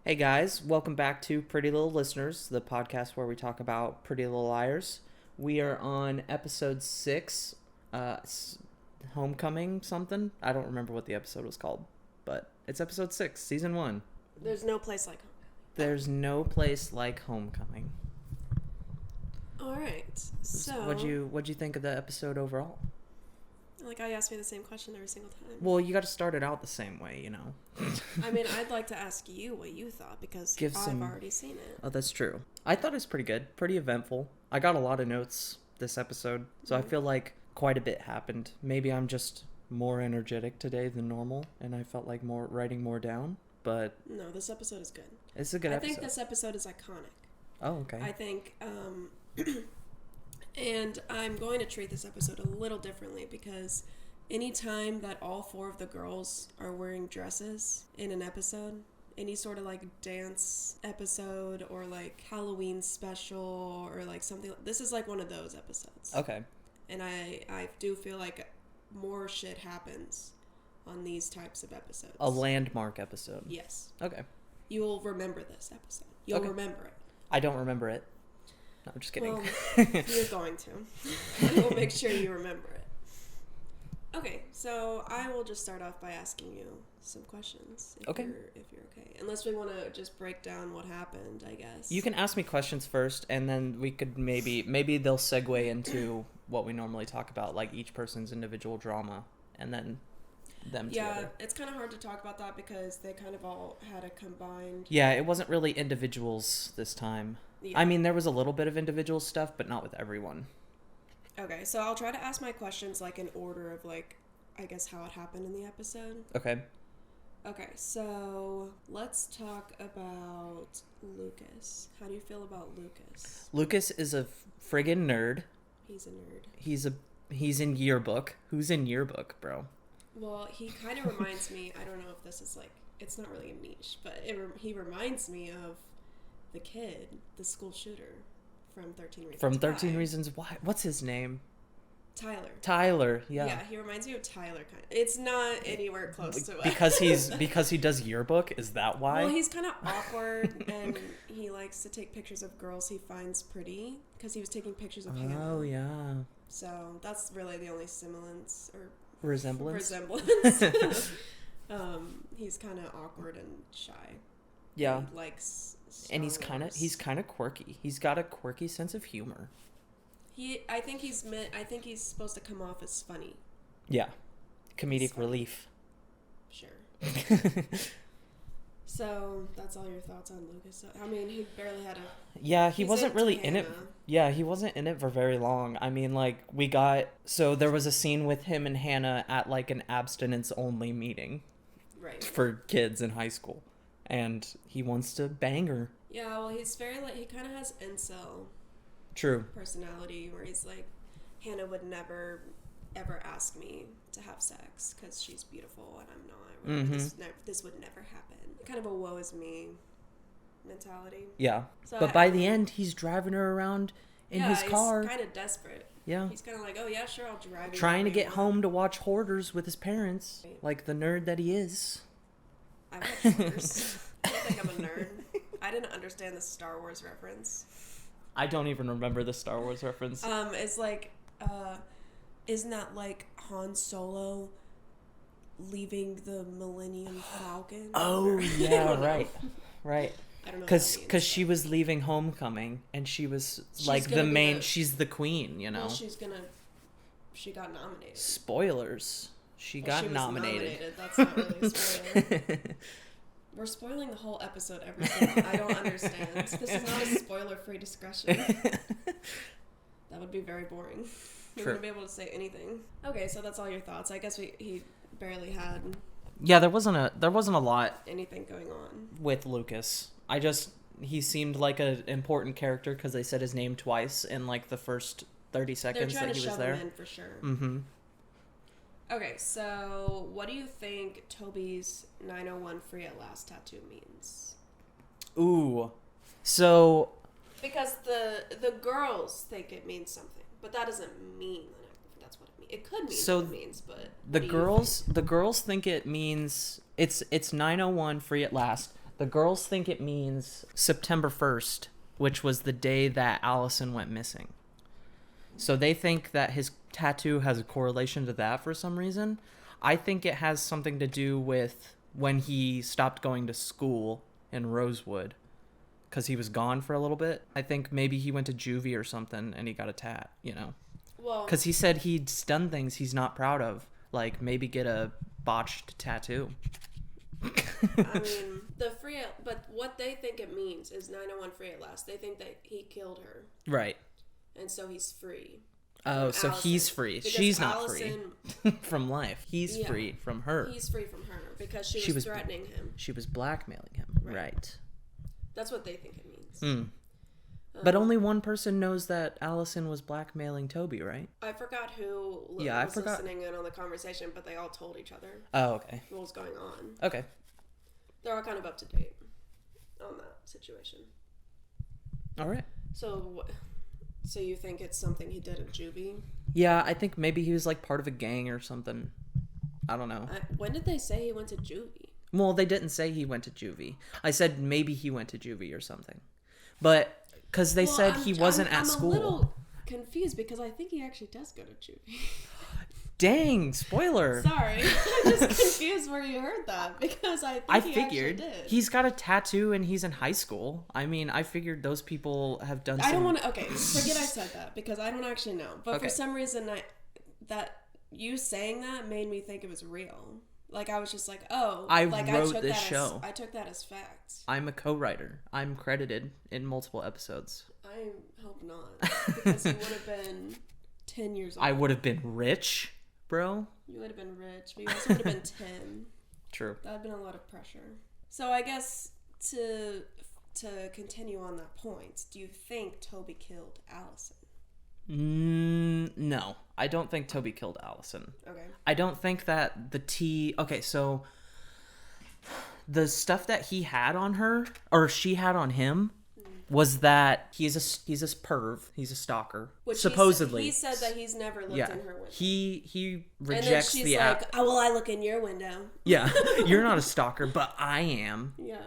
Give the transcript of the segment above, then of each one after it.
Hey guys, welcome back to Pretty Little Listeners, the podcast where we talk about Pretty Little Liars. We are on episode 6, Homecoming something. I don't remember what the episode was called, but it's episode 6, season 1. There's no place like home. There's no place like Homecoming. All right. So, What'd you think of the episode overall? like, I asked me the same question every single time. Well, you got to start it out the same way, you know. I mean, I'd like to ask you what you thought because I've already seen it. Oh, that's true. I thought it was pretty good, pretty eventful. I got a lot of notes this episode, so I feel like quite a bit happened. Maybe I'm just more energetic today than normal, and I felt like writing more down. But no, this episode is good. It's a good episode. I think this episode is iconic. Oh, okay. I think, and I'm going to treat this episode a little differently because anytime that all 4 of the girls are wearing dresses in an episode, any sort of like dance episode or like Halloween special or like something, this is like one of those episodes. Okay. And I do feel like more shit happens on these types of episodes. A landmark episode. Yes. Okay. You'll remember this episode. You'll remember it. I don't remember it. No, I'm just kidding. Well, you're going to. We'll make sure you remember it. Okay, so I will just start off by asking you some questions. If you're okay. Unless we want to just break down what happened, I guess. You can ask me questions first, and then we could maybe they'll segue into what we normally talk about, like each person's individual drama, and then them together. Yeah, it's kind of hard to talk about that because they kind of all had a combined... Yeah, it wasn't really individuals this time. Yeah. I mean, there was a little bit of individual stuff, but not with everyone. Okay, so I'll try to ask my questions like in order of like, I guess how it happened in the episode. Okay. Okay, so let's talk about Lucas. How do you feel about Lucas? Lucas is a friggin' nerd. He's a nerd. He's in yearbook. Who's in yearbook, bro? Well, he kind of reminds me, I don't know if this is like, it's not really a niche, but he reminds me of the kid, the school shooter from 13 Reasons Why. From 13 Reasons Why. What's his name? Tyler, yeah. Yeah, he reminds me of Tyler kind of. It's not anywhere close to it. Because he does yearbook, is that why? Well, he's kind of awkward and he likes to take pictures of girls he finds pretty because he was taking pictures of Hannah. Oh, yeah. So, that's really the only semblance or resemblance. He's kind of awkward and shy. Yeah. He likes Star and Wars. he's kind of quirky. He's got a quirky sense of humor. I think he's supposed to come off as funny. Yeah. Comedic relief. Sure. So, that's all your thoughts on Lucas. I mean, he barely had a... Yeah, he wasn't really in it. Yeah, he wasn't in it for very long. I mean, like, so there was a scene with him and Hannah at, like, an abstinence-only meeting. Right. For kids in high school. And he wants to bang her. Yeah, well, he's very, like, he kind of has incel... True. Personality, where he's like, Hannah would never, ever ask me to have sex because she's beautiful and I'm not. Mm-hmm. This would never happen. Kind of a woe is me mentality. Yeah. So but by the end, he's driving her around in his car. He's kind of desperate. Yeah. He's kind of like, oh yeah, sure, I'll drive you. Trying to get home to watch Hoarders with his parents. Right. Like the nerd that he is. I watch Hoarders. I don't think I'm a nerd. I didn't understand the Star Wars reference. I don't even remember the Star Wars reference. It's like, isn't that like Han Solo leaving the Millennium Falcon? Oh, yeah, right. Right. I don't know. Because she was leaving Homecoming, and she's like the main, she's the queen, you know? Well, she got nominated. Spoilers. She got nominated. That's not really a spoiler. We're spoiling the whole episode every single. I don't understand. This is not a spoiler-free discussion. That would be very boring. We wouldn't be able to say anything. Okay, so that's all your thoughts. I guess he barely had. Yeah, there wasn't a lot anything going on with Lucas. He seemed like an important character because they said his name twice in like the first 30 seconds that he was there. They're trying to shove him in for sure. Mm-hmm. Okay, so what do you think Toby's 901 free at last tattoo means? Ooh. So... Because the girls think it means something, but that doesn't mean that's what it means. It could mean what it means, but... The girls think it means... It's 901 free at last. The girls think it means September 1st, which was the day that Allison went missing. So they think that his tattoo has a correlation to that for some reason. I think it has something to do with when he stopped going to school in Rosewood, because he was gone for a little bit. I think maybe he went to juvie or something and he got a tat, you know. Well, because he said he'd done things he's not proud of, like maybe get a botched tattoo. I mean, but what they think it means is 901 free at last. They think that he killed her. Right. And so he's free. Oh, so Allison. he's free. Because She's not Allison, free from life. He's free from her. He's free from her because she was threatening him. She was blackmailing him. Right. That's what they think it means. Mm. But only one person knows that Allison was blackmailing Toby, right? I forgot who was listening in on the conversation, but they all told each other. Oh, okay. What was going on. Okay. They're all kind of up to date on that situation. All right. So you think it's something he did at juvie? Yeah, I think maybe he was like part of a gang or something. I don't know. When did they say he went to juvie? Well, they didn't say he went to juvie. I said maybe he went to juvie or something. But because they said he wasn't at school. I'm a little confused because I think he actually does go to juvie. Dang, spoiler. Sorry. I'm just confused where you heard that because I figured he did. He's got a tattoo and he's in high school. I mean, I figured those people have done I don't want to... Okay, forget I said that because I don't actually know. But for some reason, you saying that made me think it was real. Like, I was just like, oh. I wrote this show. I took that as facts. I'm a co-writer. I'm credited in multiple episodes. I hope not. Because you would have been 10 years old. I would have been rich, bro. You would have been rich, but you also would have been 10. True. That would have been a lot of pressure. So I guess to continue on that point, do you think Toby killed Allison? No, I don't think Toby killed Allison. Okay. I don't think that okay, so the stuff that he had on her, or she had on him, was that he's a perv, he's a stalker. Which supposedly he said that he's never looked in her window. He rejects and then she's the like, oh, well, I look in your window. Yeah, you're not a stalker, but I am. Yeah.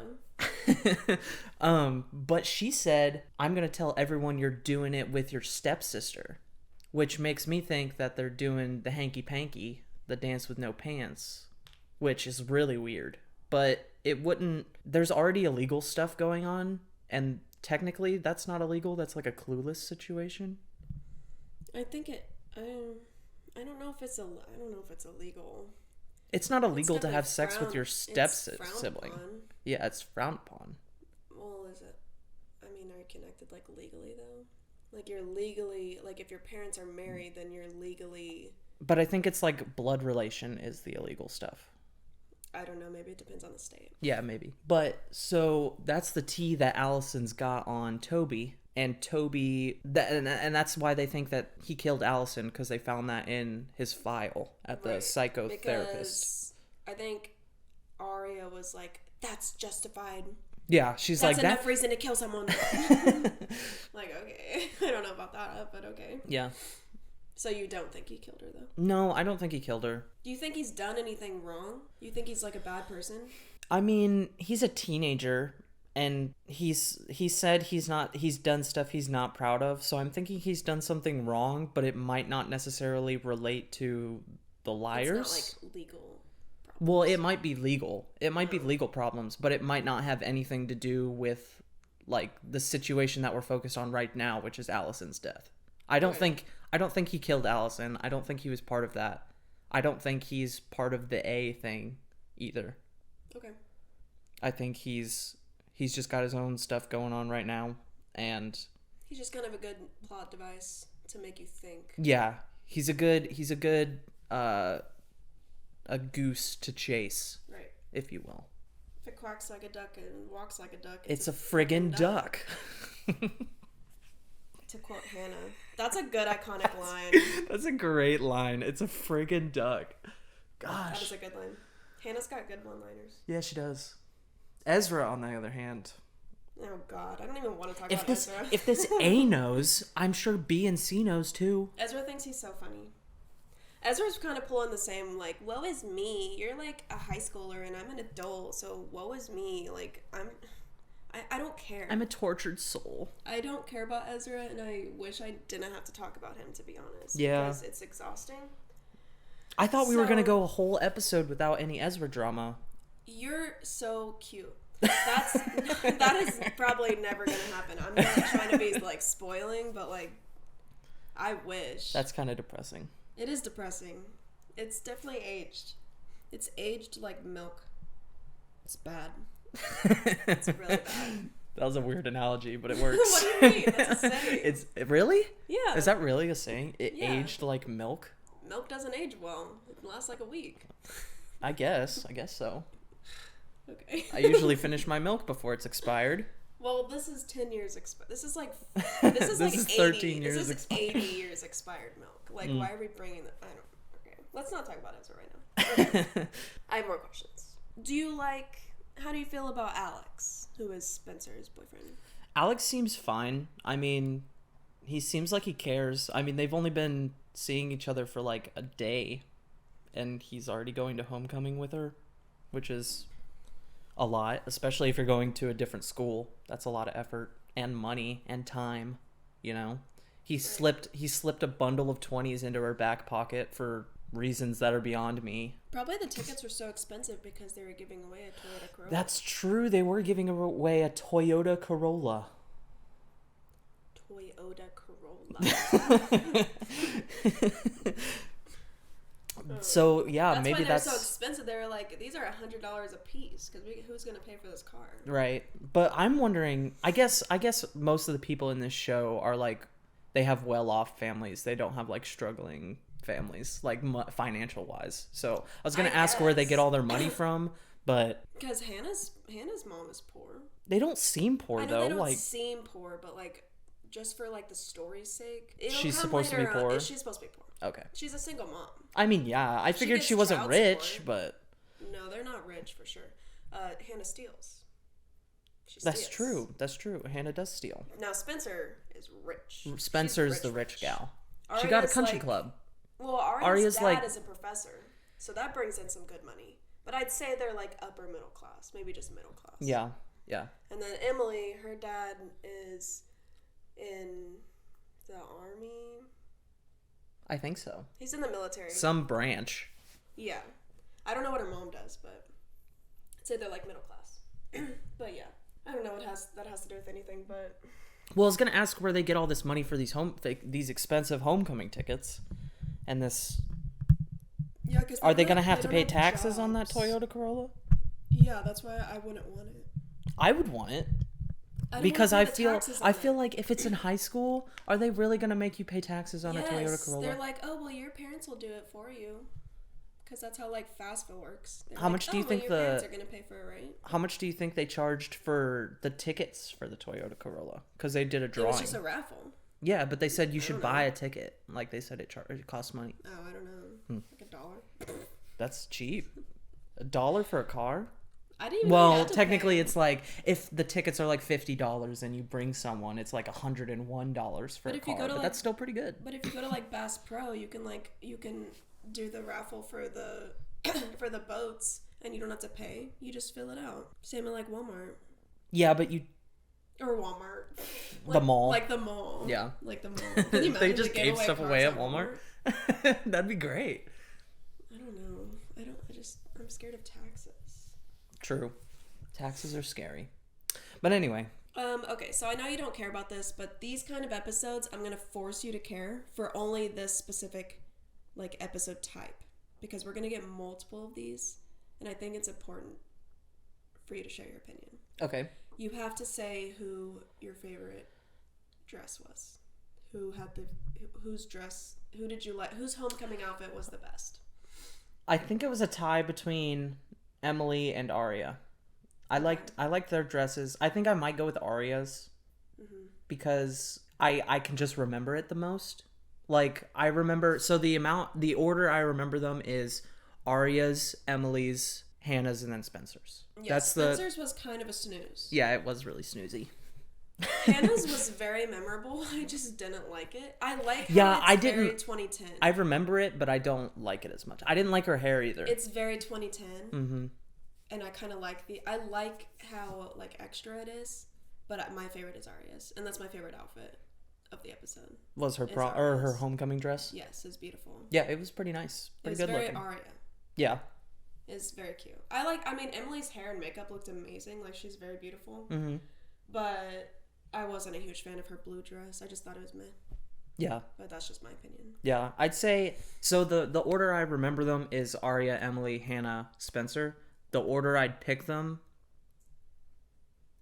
But she said, I'm gonna tell everyone you're doing it with your stepsister, which makes me think that they're doing the hanky panky, the dance with no pants, which is really weird. But it wouldn't. There's already illegal stuff going on, and technically that's not illegal. That's like a Clueless situation. I think it. I don't know if it's illegal. It's not illegal to have sex with your sibling. Yeah, it's frowned upon. Well, is it? I mean, are you connected like legally though? Like you're legally, like if your parents are married, then you're legally. But I think it's like blood relation is the illegal stuff. I don't know. Maybe it depends on the state. Yeah, maybe. But so that's the tea that Allison's got on Toby. And Toby, and that's why they think that he killed Allison, because they found that in his file at the psychotherapist. Because I think Aria was like, that's justified. Yeah, she's that's like, enough reason to kill someone. Like, okay. I don't know about that, but okay. Yeah. So you don't think he killed her, though? No, I don't think he killed her. Do you think he's done anything wrong? You think he's like a bad person? I mean, he's a teenager. And he said he's done stuff he's not proud of. So I'm thinking he's done something wrong, but it might not necessarily relate to the liars. It's not like legal problems. Well, it might be legal. It might be legal problems, but it might not have anything to do with like the situation that we're focused on right now, which is Allison's death. I don't think he killed Allison. I don't think he was part of that. I don't think he's part of the A thing either. Okay. I think he's just got his own stuff going on right now, and he's just kind of a good plot device to make you think. Yeah, he's a good a goose to chase, right? If you will. If it quacks like a duck and walks like a duck, it's a friggin' duck. To quote Hannah, that's a good iconic line. That's a great line. It's a friggin' duck. Gosh, that is a good line. Hannah's got good one-liners. Yeah, she does. Ezra, on the other hand. Oh, God. I don't even want to talk about Ezra. If this A knows, I'm sure B and C knows, too. Ezra thinks he's so funny. Ezra's kind of pulling the same, like, woe is me. You're, like, a high schooler, and I'm an adult, so woe is me. Like, I don't care. I'm a tortured soul. I don't care about Ezra, and I wish I didn't have to talk about him, to be honest. Yeah. Because it's exhausting. I thought we were going to go a whole episode without any Ezra drama. You're so cute. That is probably never going to happen. I'm not trying to be, like, spoiling, but, like, I wish. That's kind of depressing. It is depressing. It's definitely aged. It's aged like milk. It's bad. It's really bad. That was a weird analogy, but it works. What do you mean? That's a saying. Really? Yeah. Is that really a saying? It aged like milk? Milk doesn't age well. It lasts like a week. I guess so. Okay. I usually finish my milk before it's expired. Well, this is 10 years expired. This is like this like is 80, 13 years this is expired. 80 years expired milk. Like, why are we bringing that? I don't. Okay, let's not talk about Ezra right now. Okay. I have more questions. How do you feel about Alex, who is Spencer's boyfriend? Alex seems fine. I mean, he seems like he cares. I mean, they've only been seeing each other for like a day, and he's already going to homecoming with her, which is a lot, especially if you're going to a different school. That's a lot of effort and money and time, you know. He slipped a bundle of 20s into her back pocket for reasons that are beyond me. Probably the tickets were so expensive because they were giving away a Toyota Corolla. That's true. They were giving away a Toyota Corolla. Toyota Corolla. So yeah, maybe that's why they're so expensive. They were like, these are $100 a piece because who's gonna pay for this car? Right. But I'm wondering. I guess most of the people in this show are like, they have well-off families. They don't have like struggling families, like financial wise. So I was gonna ask where they get all their money from, but because Hannah's mom is poor. They don't seem poor though. They don't like seem poor, but like just for like the story's sake, she's supposed to be poor. She's supposed to be poor. Okay. She's a single mom. I mean, yeah, I figured she wasn't rich, but no, they're not rich for sure. Hannah steals. That's true. Hannah does steal. Now Spencer is rich. Spencer's the rich gal. She got a country club. Well, Arya's dad is a professor, so that brings in some good money. But I'd say they're like upper middle class, maybe just middle class. Yeah. And then Emily, her dad is in the army. I think so. He's in the military. Some branch. Yeah. I don't know what her mom does, but I'd say they're like middle class. But yeah. I don't know what that has to do with anything, but... Well, I was going to ask where they get all this money for these expensive homecoming tickets. And this... Yeah, because... Are they going to have to pay taxes on that Toyota Corolla? Yeah, that's why I wouldn't want it. I would want it. Because I feel like if it's in high school, are they really going to make you pay taxes on a Toyota Corolla? They're like, oh, well, your parents will do it for you. Because that's how, like, FAFSA works. How much do you think your parents are going to pay for it, right? How much do you think they charged for the tickets for the Toyota Corolla? Because they did a drawing. It was just a raffle. Yeah, but they said you should buy a ticket. Like, they said it costs money. Oh, I don't know. Like $1. That's cheap. $1 for a car? I didn't even know technically it's like if the tickets are like $50 and you bring someone, it's like $101 for a car. But that's still pretty good. But if you go to like Bass Pro, you can do the raffle for the for the boats and you don't have to pay. You just fill it out. Same in like Walmart. Yeah, but you or Walmart. The mall. Like the mall. Yeah. Like the mall. Can you they just gave stuff away at Walmart. That'd be great. I don't know. I'm scared of taxes. True. Taxes are scary. But anyway. Okay, so I know you don't care about this, but these kind of episodes, I'm going to force you to care for only this specific, like, episode type. Because we're going to get multiple of these, and I think it's important for you to share your opinion. Okay. You have to say who your favorite dress was. Who did you like, whose homecoming outfit was the best? I think it was a tie between Emily and Arya. I liked their dresses. I think I might go with Arya's because I can just remember it the most. Like I remember, so the order I remember them is Arya's, Emily's, Hannah's, and then Spencer's. Yeah, Spencer's was kind of a snooze. Yeah, it was really snoozy. Hannah's was very memorable. I just didn't like it. I like how Yeah, it's I very didn't. 2010. I remember it, but I don't like it as much. I didn't like her hair either. It's very 2010. Mm-hmm. And I kind of like I like how like extra it is, but my favorite is Arya's, and that's my favorite outfit of the episode. Was her It's or her Arya's. homecoming dress? Yes, it's beautiful. Yeah, it was pretty nice. Pretty It's good very looking. Arya. Yeah. It's very cute. I mean, Emily's hair and makeup looked amazing. Like, she's very beautiful. Mm-hmm. But I wasn't a huge fan of her blue dress. I just thought it was meh. Yeah. But that's just my opinion. Yeah, I'd say so. The order I remember them is Arya, Emily, Hannah, Spencer. The order I'd pick them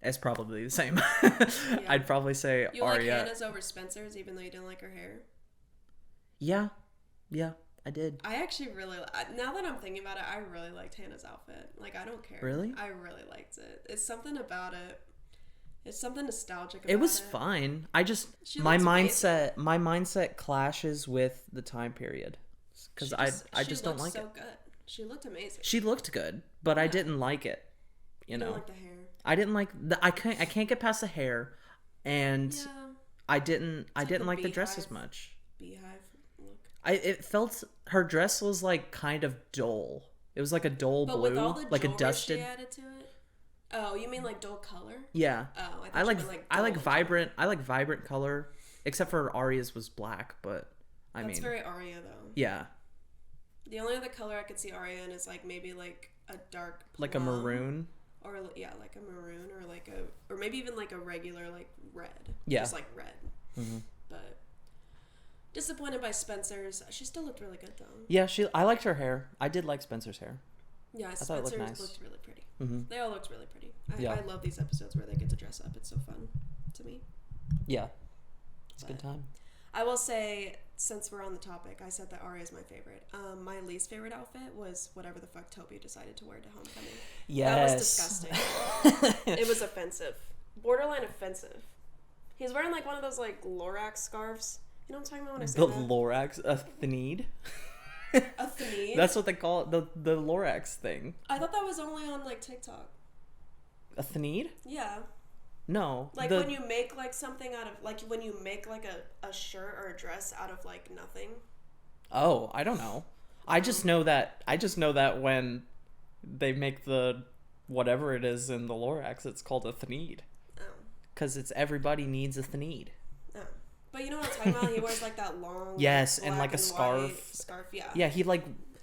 is probably the same. Yeah. I'd probably say You Arya. like Hannah's over Spencer's, even though you didn't like her hair? Yeah, I did. I actually really, now that I'm thinking about it, I really liked Hannah's outfit. Like, I don't care. Really? I really liked it. It's something about it. It's something nostalgic about it. It was fine. I just She my looks mindset clashes with the time period because I just don't like so it. Good. She looked amazing. She looked good, but I didn't like it. You know, didn't like the hair. I didn't like I can't get past the hair, and Yeah. I didn't like the dress beehive. as much. Beehive look. It felt her dress was like kind of dull. It was like a dull But blue, with all the like a jewelry dusted. she added to it. Oh, you mean like dull color? Yeah, Oh, I, I like dull vibrant. I like vibrant color, except for Arya's was black. But That's very Arya though. yeah, The only other color I could see Arya in is like maybe like a dark plum, like a maroon. or yeah, like a maroon or like a or maybe even like a regular like red. Yeah. Just like red. Mm-hmm. But disappointed by Spencer's. She still looked really good though. Yeah, I liked her hair. I did like Spencer's hair. Yeah, thought it looked Spencer's nice. looked really pretty. Mm-hmm. They all looked really pretty. Yeah. I love these episodes where they get to dress up. It's so fun to me. Yeah, it's a good But- time. I will say, since we're on the topic, I said that Arya is my favorite. My least favorite outfit was whatever the fuck Toby decided to wear to homecoming. Yes, That was disgusting. It was offensive. Borderline offensive. He's wearing like one of those like Lorax scarves. You know what I'm talking about when I say The that? Lorax, a Thenide. A Thenide? That's what they call it, the Lorax thing. I thought that was only on like TikTok. A Thenide? Yeah. No. Like when you make like something out of like when you make like a shirt or a dress out of like nothing. Oh, I don't know. I just know that when they make the whatever it is in the Lorax, it's called a Thenide. Oh. Because it's everybody needs a Thenide. Oh. But you know what I'm talking about? He wears like that long Yes, like, and like black a and scarf. white scarf, yeah. Yeah, he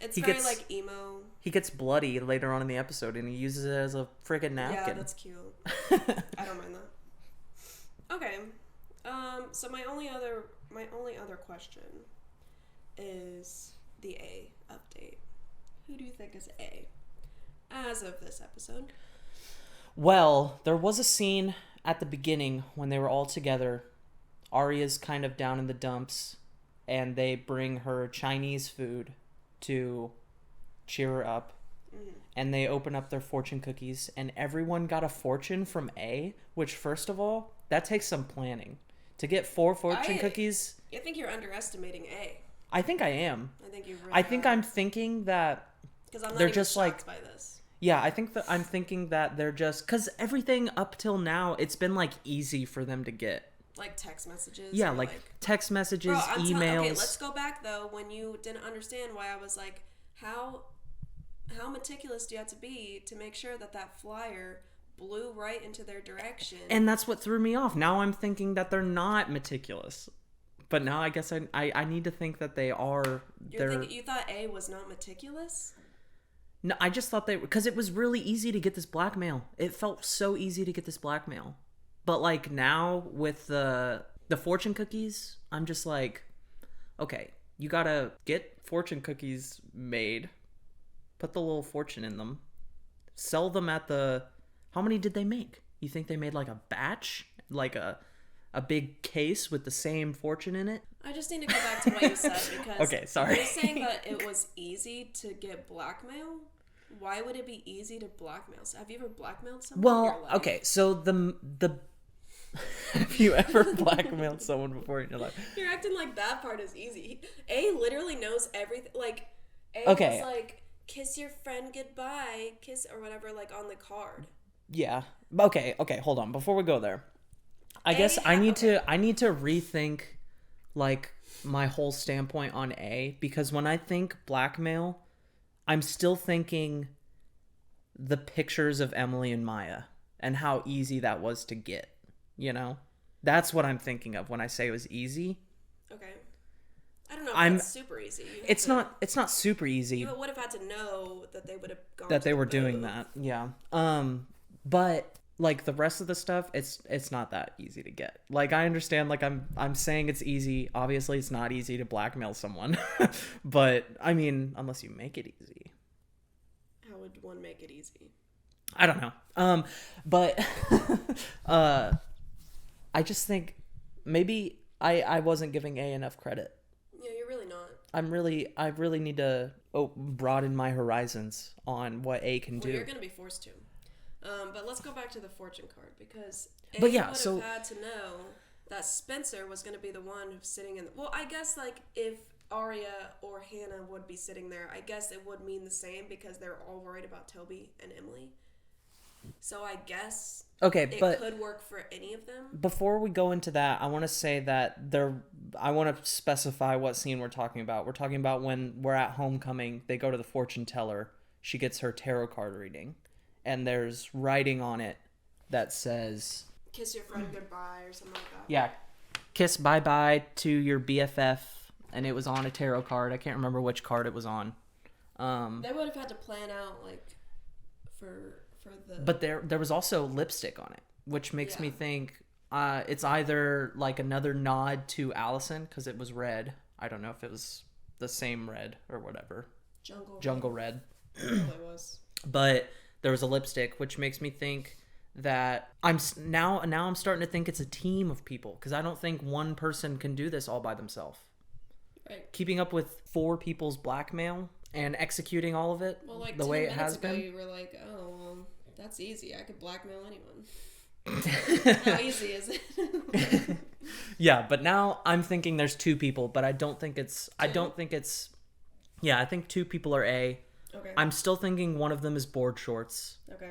It's he very gets like emo. he gets bloody later on in the episode, and he uses it as a friggin' napkin. Yeah, that's cute. I don't mind that. Okay. So my only other question is the A update. Who do you think is A as of this episode? Well, there was a scene at the beginning when they were all together. Arya's kind of down in the dumps, and they bring her Chinese food to cheer her up. Mm-hmm. And they open up their fortune cookies, and everyone got a fortune from A, which, first of all, that takes some planning. To get 4 fortune cookies... I think you're underestimating A. I think I am. I think you really I think are. I'm thinking that... Because I'm not they're even just shocked like... by this. Yeah, I think that I'm thinking that they're just... Because everything up till now, it's been, like, easy for them to get. Like text messages? Yeah, or like text messages, Bro, emails. Okay, let's go back, though, when you didn't understand why I was like, how meticulous do you have to be to make sure that that flyer blew right into their direction? And that's what threw me off. Now I'm thinking that they're not meticulous. But now I guess I need to think that they are. You thought A was not meticulous? No, I just thought because it was really easy to get this blackmail. It felt so easy to get this blackmail. But like now with the fortune cookies, I'm just like, okay, you gotta get fortune cookies made, put the little fortune in them, sell them at the... How many did they make? You think they made like a batch? Like a big case with the same fortune in it? I just need to go back to what you said because Okay, sorry. You're saying that it was easy to get blackmail? Why would it be easy to blackmail? Have you ever blackmailed someone in your Well, life? okay, so the have you ever blackmailed someone before in your life? You're acting like that part is easy. A literally knows everything. Like, A Okay. was like, kiss your friend goodbye, kiss or whatever, like on the card. Yeah. Okay, hold on. Before we go there, I guess I need to rethink like my whole standpoint on A, because when I think blackmail, I'm still thinking the pictures of Emily and Maya and how easy that was to get, you know? That's what I'm thinking of when I say it was easy. Okay. I don't know if that's super easy. It's not super easy. You would have had to know that they would have gone that to they the were booth. doing that. Yeah. But like the rest of the stuff, it's not that easy to get. Like I understand, like I'm saying it's easy. Obviously it's not easy to blackmail someone. But I mean, unless you make it easy. How would one make it easy? I don't know. But I just think maybe I wasn't giving A enough credit. Yeah, you're really not. I really need to broaden my horizons on what A can do. Well, you're going to be forced to. But let's go back to the fortune card, because A would have had to know that Spencer was going to be the one who's sitting in well, I guess like if Arya or Hannah would be sitting there, I guess it would mean the same because they're all worried about Toby and Emily. So I guess it could work for any of them. Before we go into that, I want to say that I want to specify what scene we're talking about. We're talking about when we're at homecoming, they go to the fortune teller. She gets her tarot card reading, and there's writing on it that says, "Kiss your friend goodbye" or something like that. Yeah, kiss bye-bye to your BFF, and it was on a tarot card. I can't remember which card it was on. They would have had to plan out like for the. But there was also lipstick on it, which makes me think it's either like another nod to Allison because it was red. I don't know if it was the same red or whatever. Jungle red. It was. But there was a lipstick, which makes me think that I'm starting to think it's a team of people, because I don't think one person can do this all by themselves. Right. Keeping up with 4 people's blackmail and executing all of it the way it has been. You were like, oh, well, that's easy. I could blackmail anyone. How easy is it? Yeah, but now I'm thinking there's 2 people, but I don't think it's. Yeah, I think 2 people are A. Okay. I'm still thinking one of them is board shorts. Okay.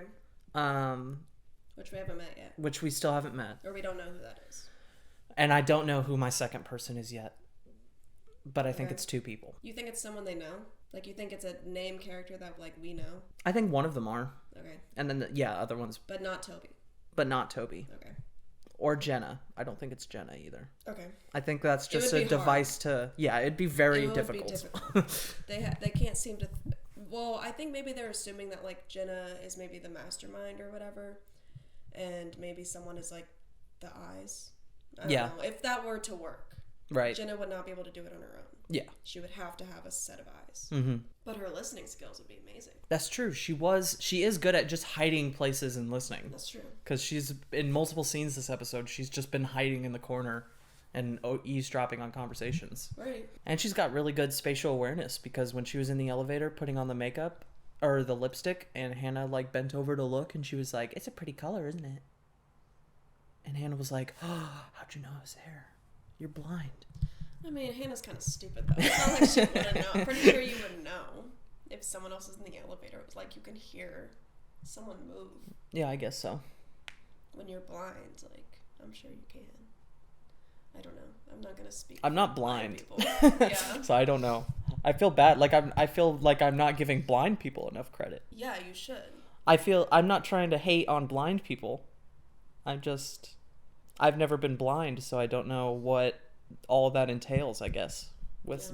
Which we haven't met yet. Which we still haven't met. Or we don't know who that is. And I don't know who my second person is yet. But I think it's 2 people. You think it's someone they know? Like, you think it's a name character that, like, we know? I think one of them are. Okay. And then, other ones. But not Toby. Okay. Or Jenna. I don't think it's Jenna either. Okay. I think that's just a device to... Yeah, it'd be very difficult. Be difficult. They can't seem to... Well, I think maybe they're assuming that, like, Jenna is maybe the mastermind or whatever. And maybe someone is, like, the eyes. I don't know. If that were to work. Right. Jenna would not be able to do it on her own. Yeah. She would have to have a set of eyes. Mm-hmm. But her listening skills would be amazing. That's true. She is good at just hiding places and listening. That's true. Because she's, in multiple scenes this episode, she's just been hiding in the corner and eavesdropping on conversations. Right. And she's got really good spatial awareness, because when she was in the elevator putting on the makeup, or the lipstick, and Hannah, like, bent over to look, and she was like, "It's a pretty color, isn't it?" And Hannah was like, "Oh, how'd you know I was there? You're blind." I mean, Hannah's kind of stupid, though. It's not like she wouldn't know. I'm pretty sure you would know if someone else is in the elevator. It's like you can hear someone move. Yeah, I guess so. When you're blind, like, I'm sure you can. I don't know. I'm not going to speak. I'm not blind. Yeah. So I don't know. I feel bad. Like, I feel like I'm not giving blind people enough credit. Yeah, you should. I'm not trying to hate on blind people. I've never been blind, so I don't know what all that entails, I guess,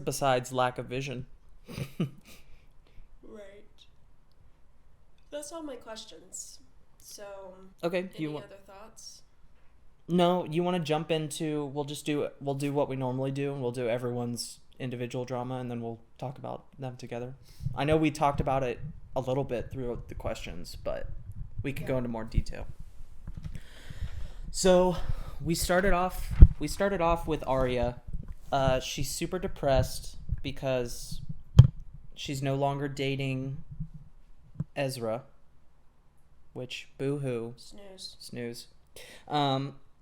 besides lack of vision. Right. That's all my questions. So, okay, any other thoughts? No, you want to jump into, we'll do what we normally do, and we'll do everyone's individual drama, and then we'll talk about them together. I know we talked about it a little bit throughout the questions, but we could go into more detail. So, we started off with Arya. She's super depressed because she's no longer dating Ezra, which, boo-hoo. Snooze.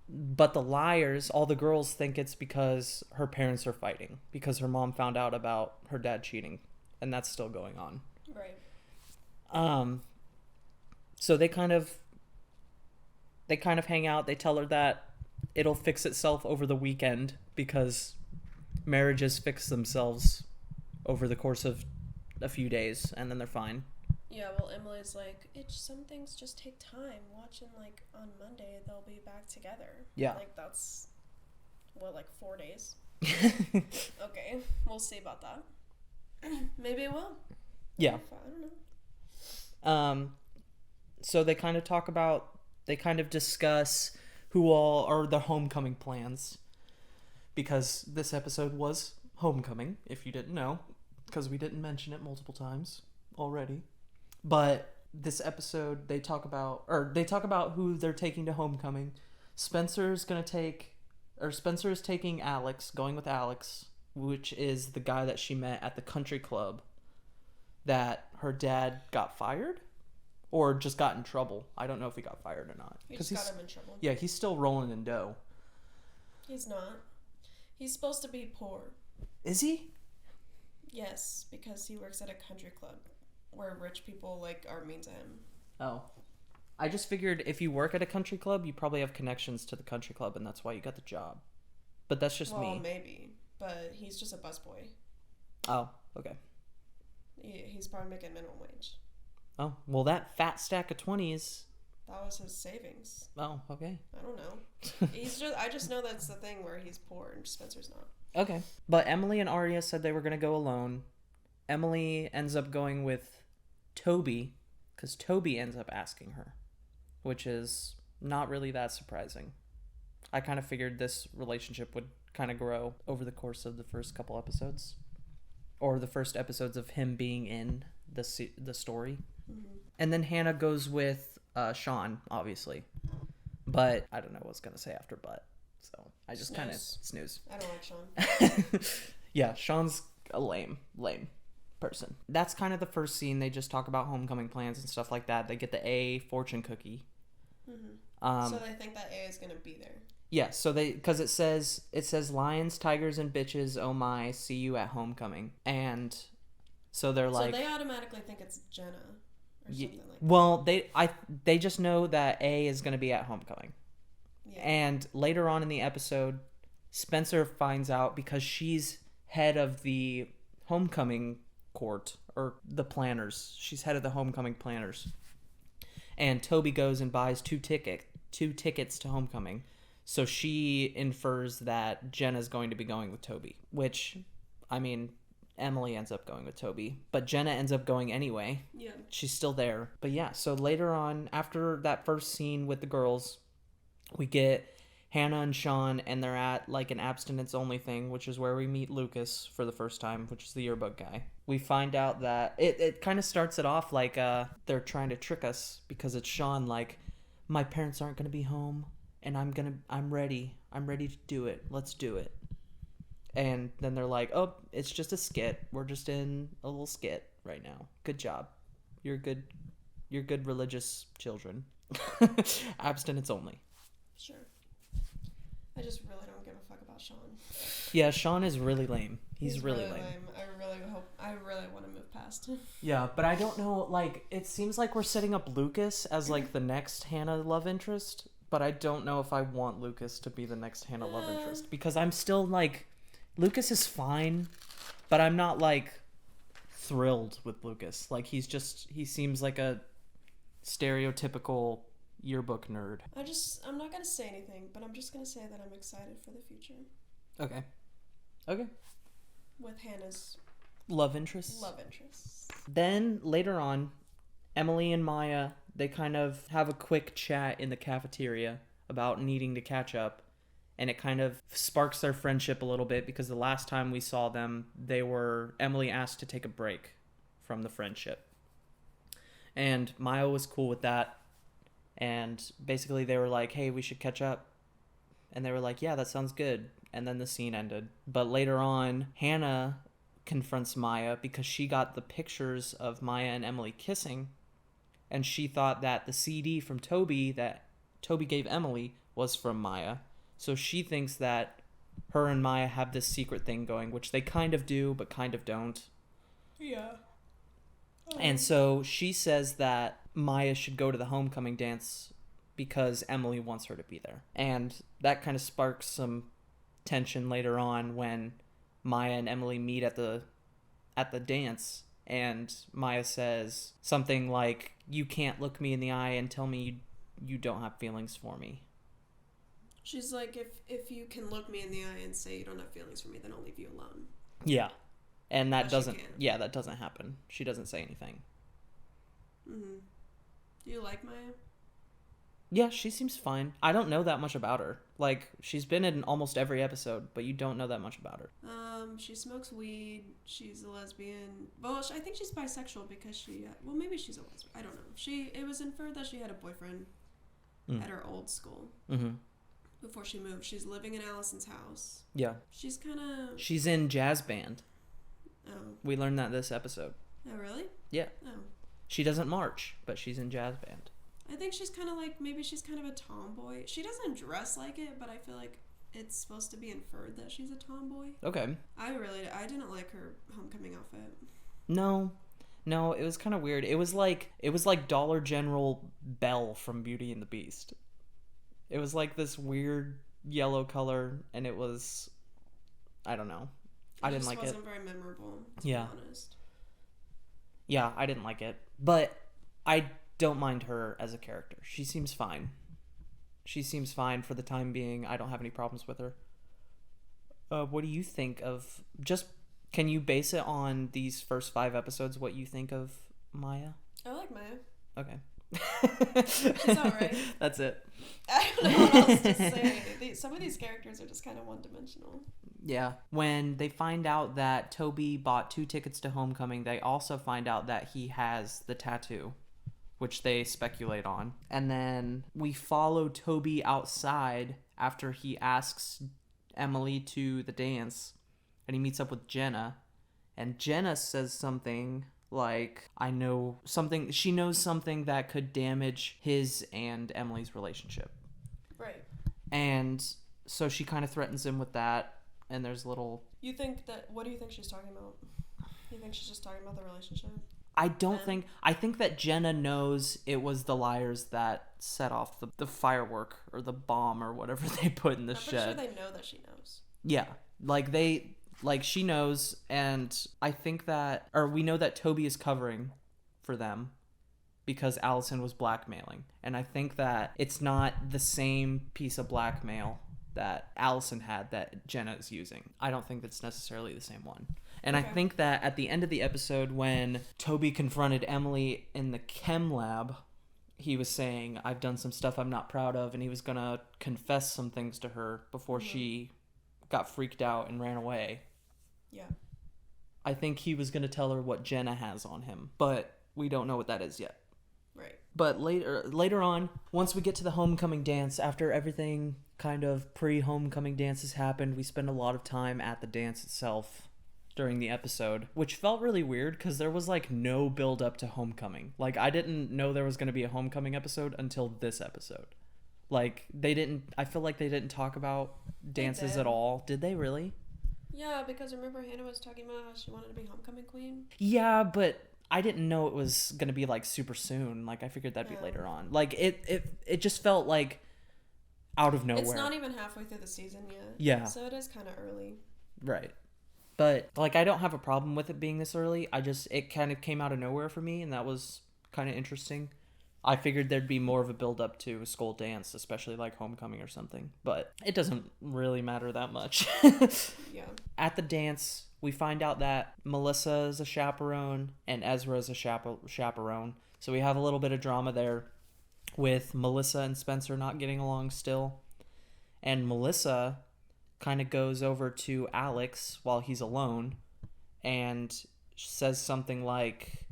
But the liars, all the girls think it's because her parents are fighting, because her mom found out about her dad cheating, and that's still going on. Right. So they kind of hang out. They tell her that it'll fix itself over the weekend because marriages fix themselves over the course of a few days, and then they're fine. Yeah, well, Emily's like, some things just take time. Watching, like, on Monday, they'll be back together. Yeah. Like, that's, 4 days? Okay, we'll see about that. Maybe it will. Yeah. I don't know. So they kind of discuss who all are the homecoming plans, because this episode was homecoming, if you didn't know, because we didn't mention it multiple times already. But this episode, they talk about who they're taking to homecoming. Spencer is taking Alex, going with Alex, which is the guy that she met at the country club that her dad got fired or just got in trouble. I don't know if he got fired or not. He just got him in trouble. Yeah, he's still rolling in dough. He's not. He's supposed to be poor. Is he? Yes, because he works at a country club where rich people, are mean to him. Oh. I just figured if you work at a country club, you probably have connections to the country club, and that's why you got the job. But that's just me. Well, maybe. But he's just a busboy. Oh, okay. He's probably making minimum wage. Oh, well, that fat stack of 20s. That was his savings. Oh, okay. I don't know. I just know that's the thing where he's poor and Spencer's not. Okay. But Emily and Arya said they were going to go alone. Emily ends up going with Toby because Toby ends up asking her, which is not really that surprising. I kind of figured this relationship would kind of grow over the course of the first couple episodes, or the first episodes of him being in the story. Mm-hmm. And then Hannah goes with Sean, obviously, but I don't know what I was gonna say after but, so I just kind of snooze. I don't like Sean. Yeah, Sean's a lame person. That's kind of the first scene. They just talk about homecoming plans and stuff like that. They get the A fortune cookie. Mm-hmm. So they think that A is gonna be there. Yeah, so because it says lions, tigers, and bitches, oh my, see you at homecoming. And so they're like... So they automatically think it's Jenna or something like that. Well, they just know that A is going to be at homecoming. Yeah. And later on in the episode, Spencer finds out because she's head of the homecoming court, or the planners. She's head of the homecoming planners. And Toby goes and buys two tickets to homecoming. So she infers that Jenna's going to be going with Toby, which, I mean, Emily ends up going with Toby, but Jenna ends up going anyway. Yeah. She's still there. But yeah, so later on, after that first scene with the girls, we get Hannah and Sean, and they're at like an abstinence-only thing, which is where we meet Lucas for the first time, which is the yearbook guy. We find out that it kind of starts it off like they're trying to trick us because it's Sean like, my parents aren't going to be home. And I'm ready to do it. Let's do it. And then they're like, oh, it's just a skit. We're just in a little skit right now. Good job. You're good religious children. Abstinence only. Sure. I just really don't give a fuck about Sean. Yeah, Sean is really lame. He's really lame. I really want to move past him. Yeah, but I don't know, like, it seems like we're setting up Lucas as like the next Hannah love interest. But I don't know if I want Lucas to be the next Hannah love interest. Because I'm still, like... Lucas is fine. But I'm not, like, thrilled with Lucas. Like, he seems like a stereotypical yearbook nerd. I'm not going to say anything. But I'm just going to say that I'm excited for the future. Okay. With Hannah's... Love interests. Then, later on... Emily and Maya, they kind of have a quick chat in the cafeteria about needing to catch up, and it kind of sparks their friendship a little bit because the last time we saw them, Emily asked to take a break from the friendship. And Maya was cool with that, and basically they were like, hey, we should catch up. And they were like, yeah, that sounds good. And then the scene ended. But later on, Hannah confronts Maya because she got the pictures of Maya and Emily kissing. And she thought that the CD from Toby that Toby gave Emily was from Maya. So she thinks that her and Maya have this secret thing going, which they kind of do, but kind of don't. Yeah. And so she says that Maya should go to the homecoming dance because Emily wants her to be there. And that kind of sparks some tension later on when Maya and Emily meet at the dance, and Maya says something like, "You can't look me in the eye and tell me you don't have feelings for me." She's like, if you can look me in the eye and say you don't have feelings for me, then I'll leave you alone. Yeah. And that But doesn't... she can't. Yeah, that doesn't happen. She doesn't say anything. Mm-hmm. Do you like Maya? Yeah, she seems fine. I don't know that much about her. Like, she's been in almost every episode, but you don't know that much about her. She smokes weed. She's a lesbian. Well, I think she's bisexual because well, maybe she's a lesbian. I don't know. It was inferred that she had a boyfriend at her old school. Mm-hmm. Before she moved. She's living in Allison's house. Yeah. She's kind of... She's in jazz band. Oh. We learned that this episode. Oh, really? Yeah. Oh. She doesn't march, but she's in jazz band. I think she's kind of like... Maybe she's kind of a tomboy. She doesn't dress like it, but I feel like it's supposed to be inferred that she's a tomboy. Okay. I didn't like her homecoming outfit. No, it was kind of weird. It was like Dollar General Belle from Beauty and the Beast. It was like this weird yellow color, and it was... I don't know. I didn't like it. It wasn't very memorable, to be honest. Yeah, I didn't like it. But I don't mind her as a character. She seems fine. She seems fine for the time being. I don't have any problems with her. What do you think of... Can you base it on these first 5 episodes, what you think of Maya? I like Maya. Okay. She's alright. That's it. I don't know what else to say. Some of these characters are just kind of one-dimensional. Yeah. When they find out that Toby bought 2 tickets to Homecoming, they also find out that he has the tattoo, which they speculate on. And then we follow Toby outside after he asks Emily to the dance, and he meets up with Jenna. And Jenna says something like, she knows something that could damage his and Emily's relationship. Right. And so she kind of threatens him with that, and there's a little... What do you think she's talking about? You think she's just talking about the relationship? I think that Jenna knows it was the liars that set off the firework or the bomb or whatever they put in the shed. I'm pretty sure they know that she knows. Yeah. She knows, and I think that... Or we know that Toby is covering for them because Allison was blackmailing. And I think that it's not the same piece of blackmail that Allison had that Jenna is using. I don't think that's necessarily the same one. And okay. I think that at the end of the episode, when Toby confronted Emily in the chem lab, he was saying, "I've done some stuff I'm not proud of," and he was going to confess some things to her before she got freaked out and ran away. Yeah. I think he was going to tell her what Jenna has on him, but we don't know what that is yet. Right. But later on, once we get to the homecoming dance, after everything kind of pre-homecoming dances happened, we spend a lot of time at the dance itself during the episode, which felt really weird because there was like no build up to homecoming. Like, I didn't know there was going to be a homecoming episode until this episode. Like, I feel like they didn't talk about dances at all. Did they really? Yeah, because remember Hannah was talking about how she wanted to be homecoming queen? Yeah, but I didn't know it was going to be like super soon. Like, I figured that'd be later on. Like, it just felt like out of nowhere. It's not even halfway through the season yet. Yeah. So it is kind of early. Right. But, like, I don't have a problem with it being this early. It kind of came out of nowhere for me, and that was kind of interesting. I figured there'd be more of a build-up to a school dance, especially, like, homecoming or something. But it doesn't really matter that much. Yeah. At the dance, we find out that Melissa is a chaperone and Ezra is a chaperone. So we have a little bit of drama there with Melissa and Spencer not getting along still. And Melissa kind of goes over to Alex while he's alone and says something like,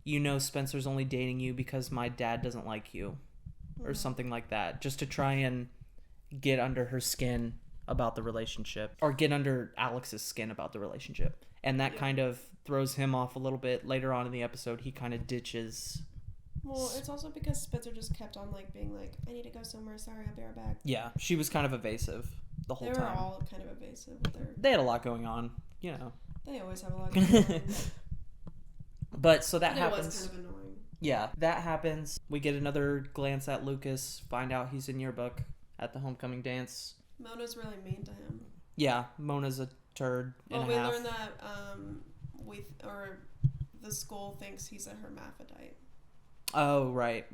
"You know Spencer's only dating you because my dad doesn't like you," or something like that, just to try and get under her skin about the relationship, or get under Alex's skin about the relationship. And that kind of throws him off a little bit. Later on in the episode, he kind of ditches. Well, it's also because Spencer just kept on like being like, "I need to go somewhere, sorry, I'll be right back." Yeah, she was kind of evasive the whole time. They were all kind of evasive with their... They had a lot going on, you know. They always have a lot going on. But so that happens. It was kind of annoying. Yeah, that happens. We get another glance at Lucas, find out he's in yearbook at the homecoming dance. Mona's really mean to him. Yeah, Mona's a turd and we a half. learned that the school thinks he's a hermaphrodite. Oh, right.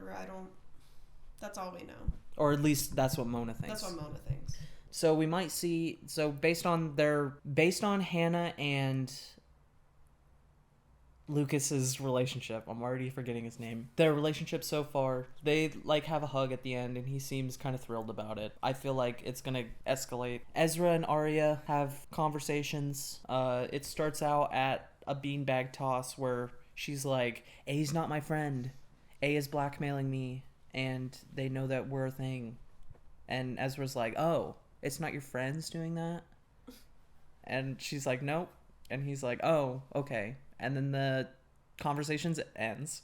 Or that's all we know. Or at least that's what Mona thinks. That's what Mona thinks. So we might see, based on Hannah and Lucas's relationship, I'm already forgetting his name. Their relationship so far, they like have a hug at the end and he seems kind of thrilled about it. I feel like it's going to escalate. Ezra and Arya have conversations. It starts out at a beanbag toss where she's like, A's not my friend. A is blackmailing me and they know that we're a thing. And Ezra's like, oh, it's not your friends doing that? And she's like, nope. And he's like, oh, okay. And then the conversation ends.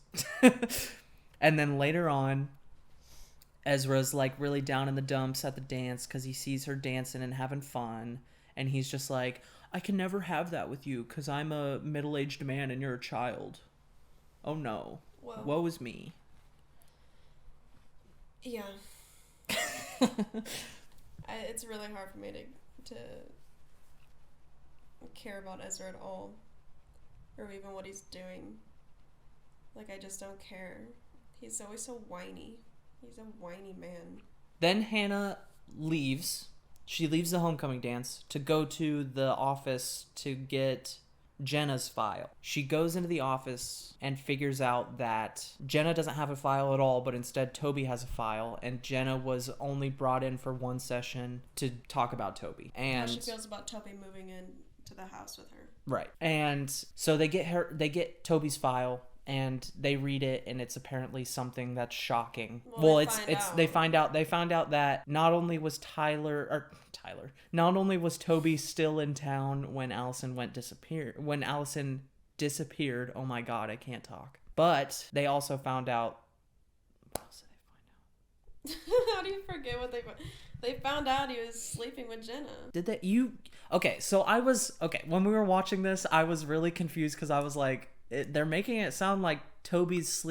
And then later on, Ezra's like really down in the dumps at the dance because he sees her dancing and having fun. And he's just like, I can never have that with you because I'm a middle-aged man and you're a child. Oh no. Whoa. Woe is me. Yeah. It's really hard for me to care about Ezra at all. Or even what he's doing. Like, I just don't care. He's always so whiny. He's a whiny man. Then Hannah leaves. She leaves the homecoming dance to go to the office to get Jenna's file. She goes into the office and figures out that Jenna doesn't have a file at all, but instead Toby has a file, and Jenna was only brought in for one session to talk about Toby. And how she feels about Toby moving in to the house with her. Right. And so they get Toby's file and they read it, and it's apparently something that's shocking. They found out that not only was Toby still in town when Allison disappeared. Oh my god, I can't talk. But they also found out. What else did they find out? How do you forget what they found out? He was sleeping with Jenna. Did that Okay, so when we were watching this, I was really confused because I was like, they're making it sound like Toby's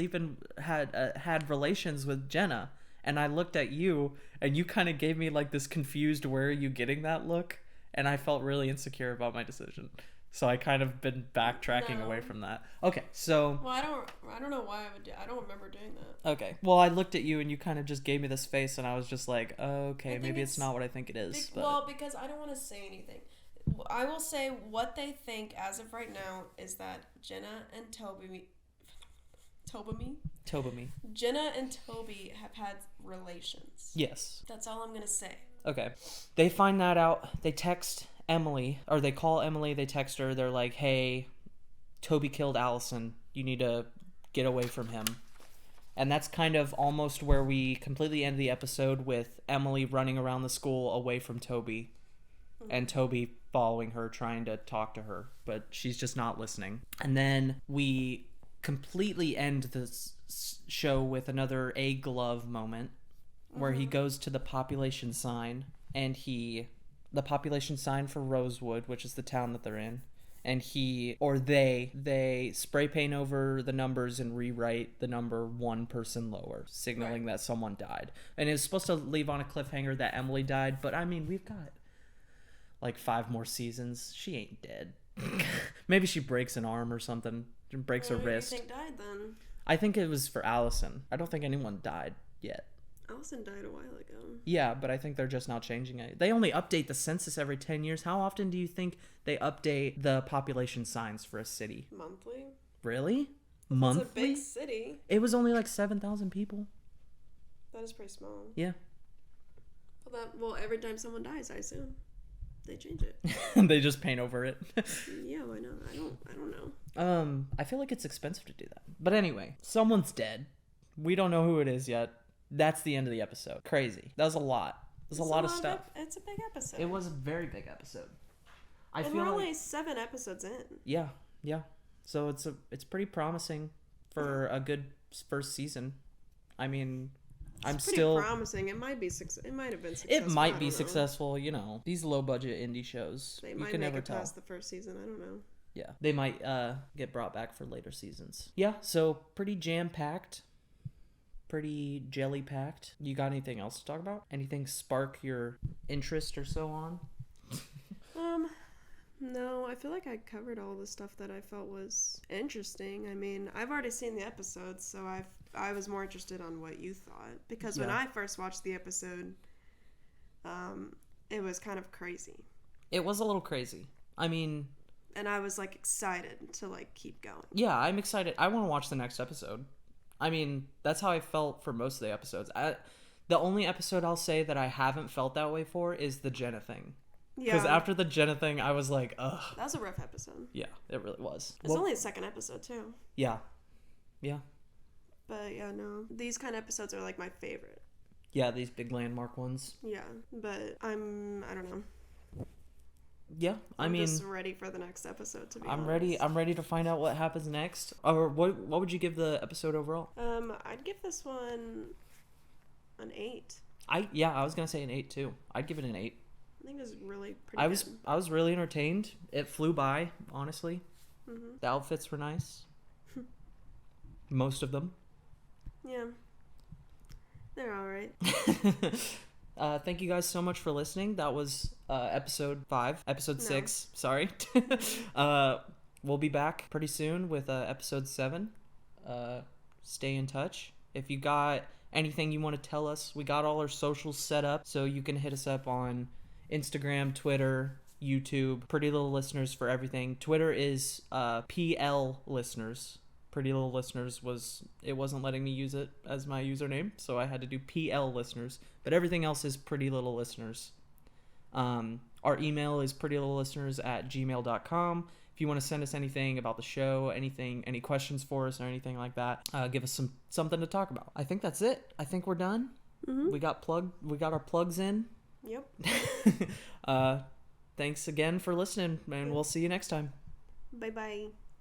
had relations with Jenna, and I looked at you, and you kind of gave me like this confused, where are you getting that look, and I felt really insecure about my decision. So I kind of been backtracking away from that. Okay, so... Well, I don't know why I don't remember doing that. Okay. Well, I looked at you and you kind of just gave me this face and I was just like, okay, maybe it's not what I think it is. Well, because I don't want to say anything. I will say what they think as of right now is that Jenna and Toby... Jenna and Toby have had relations. Yes. That's all I'm going to say. Okay. They find that out. They text Emily, or they call Emily, they text her, they're like, hey, Toby killed Allison, you need to get away from him. And that's kind of almost where we completely end the episode, with Emily running around the school away from Toby, and Toby following her, trying to talk to her, but she's just not listening. And then we completely end the show with another A glove moment, where he goes to the population sign, and the population sign for Rosewood, which is the town that they're in, and they spray paint over the numbers and rewrite the number one person lower, signaling that someone died. And it was supposed to leave on a cliffhanger that Emily died, but I mean, we've got like 5 more seasons. She ain't dead. Maybe she breaks an arm or something, breaks her wrist. Who do you think died then? I think it was for Allison. I don't think anyone died yet. Allison died a while ago. Yeah, but I think they're just now changing it. They only update the census every 10 years. How often do you think they update the population signs for a city? Monthly. Really? Monthly? It's a big city. It was only like 7,000 people. That is pretty small. Yeah. Well, every time someone dies, I assume they change it. They just paint over it. Yeah, why not? I don't know. I feel like it's expensive to do that. But anyway, someone's dead. We don't know who it is yet. That's the end of the episode. Crazy. That was a lot. There's a lot of stuff. It's a big episode. It was a very big episode. We're only 7 episodes in. Yeah. So it's pretty promising for a good first season. I mean, It's pretty promising. It might be. It might have been successful. It might be successful. You know, these low budget indie shows. They might make it past the first season. I don't know. Yeah, they might get brought back for later seasons. Yeah, so pretty jam-packed. Pretty jelly-packed. You got anything else to talk about? Anything spark your interest or so on? No, I feel like I covered all the stuff that I felt was interesting. I mean, I've already seen the episode, so I was more interested on what you thought. Because when I first watched the episode, it was kind of crazy. It was a little crazy. I mean... And I was, like, excited to, like, keep going. Yeah, I'm excited. I want to watch the next episode. I mean, that's how I felt for most of the episodes. The only episode I'll say that I haven't felt that way for is the Jenna thing. Because after the Jenna thing, I was like, ugh. That was a rough episode. Yeah, it really was. It's only the second episode, too. Yeah. Yeah. But, yeah, no. These kind of episodes are, like, my favorite. Yeah, these big landmark ones. Yeah, but I don't know. Yeah, I'm just ready for the next episode, to be honest. I'm ready to find out what happens next. Or what would you give the episode overall? I'd give this one an 8. I was going to say an 8, too. I'd give it an 8. I think it was really pretty good. I was really entertained. It flew by, honestly. Mm-hmm. The outfits were nice. Most of them. Yeah. They're all right. Thank you guys so much for listening. That was episode 6. Sorry. We'll be back pretty soon with episode 7. Stay in touch. If you got anything you want to tell us, we got all our socials set up, so you can hit us up on Instagram, Twitter, YouTube. Pretty Little Listeners for everything. Twitter is PL Listeners. Pretty Little Listeners wasn't letting me use it as my username, so I had to do PL Listeners. But everything else is Pretty Little Listeners. Our email is prettylittlisteners@gmail.com. If you want to send us anything about the show, any questions for us or anything like that, give us something to talk about. I think that's it. I think we're done. Mm-hmm. We got our plugs in. Yep. Thanks again for listening, and we'll see you next time. Bye-bye.